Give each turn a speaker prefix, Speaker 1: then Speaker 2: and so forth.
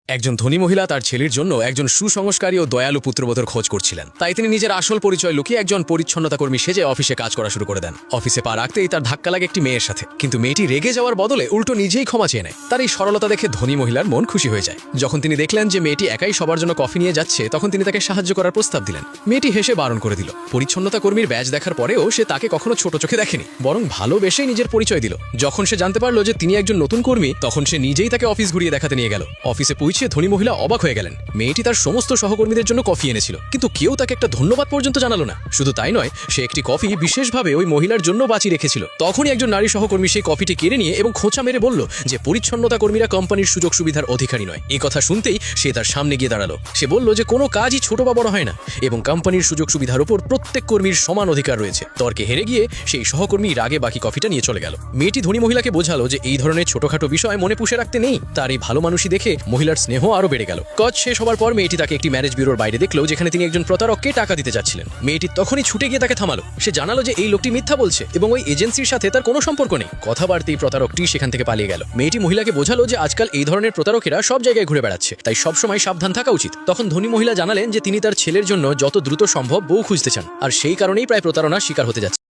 Speaker 1: একজন ধনী মহিলা তার ছেলের জন্য একজন সুসংস্কারী ও দয়ালু পুত্রবধূর খোঁজ করছিলেন। তাই তিনি নিজের আসল পরিচয় লুকিয়ে একজন পরিচ্ছন্নতা কর্মী সেজে অফিসে কাজ করা শুরু করে দেন। অফিসে পা রাখতেই তার ধাক্কা লাগে একটি মেয়ের সাথে, কিন্তু মেয়েটি রেগে যাওয়ার বদলে উল্টো নিজেই ক্ষমা চেয়ে নেয়। তার এই সরলতা দেখে ধনী মহিলার মন খুশি হয়ে যায়। যখন তিনি দেখলেন যে মেয়েটি একাই সবার জন্য কফি নিয়ে যাচ্ছে, তখন তিনি তাকে সাহায্য করার প্রস্তাব দিলেন। মেয়েটি হেসে বারণ করে দিল। পরিচ্ছন্নতা কর্মীর ব্যাজ দেখার পরেও সে তাকে কখনো ছোট চোখে দেখেনি, বরং ভালোবেসেই নিজের পরিচয় দিল। যখন সে জানতে পারলো যে তিনি একজন নতুন কর্মী, তখন সে নিজেই তাকে অফিস ঘুরিয়ে দেখাতে নিয়ে গেল। অফিসে পৌঁছে ধনী মহিলা অবাক হয়ে গেলেন। মেয়েটি তার সমস্ত সহকর্মীদের জন্য কফি এনেছিল, কিন্তু কেউ তাকে একটা ধন্যবাদ পর্যন্ত জানালো না। শুধু তাই নয়, সে একটি কফি বিশেষভাবে ওই মহিলার জন্য বাঁচিয়ে রেখেছিল। তখনই একজন নারী সহকর্মী সেই কফিটি কেড়ে নিয়ে এবং খোঁচা মেরে বলল যে পরিচ্ছন্নতা কর্মীরা কোম্পানির সুযোগ সুবিধার অধিকারী নয়। এই কথা শুনতেই সে তার সামনে গিয়ে দাঁড়ালো। সে বলল যে কোনো কাজই ছোট বা বড় হয় না এবং কোম্পানির সুযোগ সুবিধার উপর প্রত্যেক কর্মীর সমান অধিকার রয়েছে। তর্কে হেরে গিয়ে সেই সহকর্মী রাগে বাকি কফিটা নিয়ে চলে গেল। মেয়েটি ধনী মহিলাকে বোঝালো যে এই ধরনের ছোটখাটো বিষয় মনে পুষে রাখতে নেই। তার এই ভালো মানুষই দেখে মহিলার স্নেহ আরো বেড়ে গেল। কাজ শেষ হবার পর মেয়েটি তাকে একটি ম্যারেজ ব্যুরোর বাইরে দেখলো, যেখানে তিনি একজন প্রতারককে টাকা দিতে যাচ্ছিলেন। মেয়েটি তখনই ছুটে গিয়ে তাকে থামালো। সে জানালো যে এই লোকটি মিথ্যা বলছে এবং ওই এজেন্সির সাথে তার কোনো সম্পর্ক নেই। কথা বাড়তেই প্রতারকটি সেখান থেকে পালিয়ে গেল। মেয়েটি মহিলাকে বোঝালো যে আজকাল এই ধরনের প্রতারকেরা সব জায়গায় ঘুরে বেড়াচ্ছে, তাই সবসময় সাবধান থাকা উচিত। তখন ধনী মহিলা জানালেন যে তিনি তার ছেলের জন্য যত দ্রুত সম্ভব বউ খুঁজতে চান, আর সেই কারণেই প্রায় প্রতারণার শিকার হতে যাচ্ছে।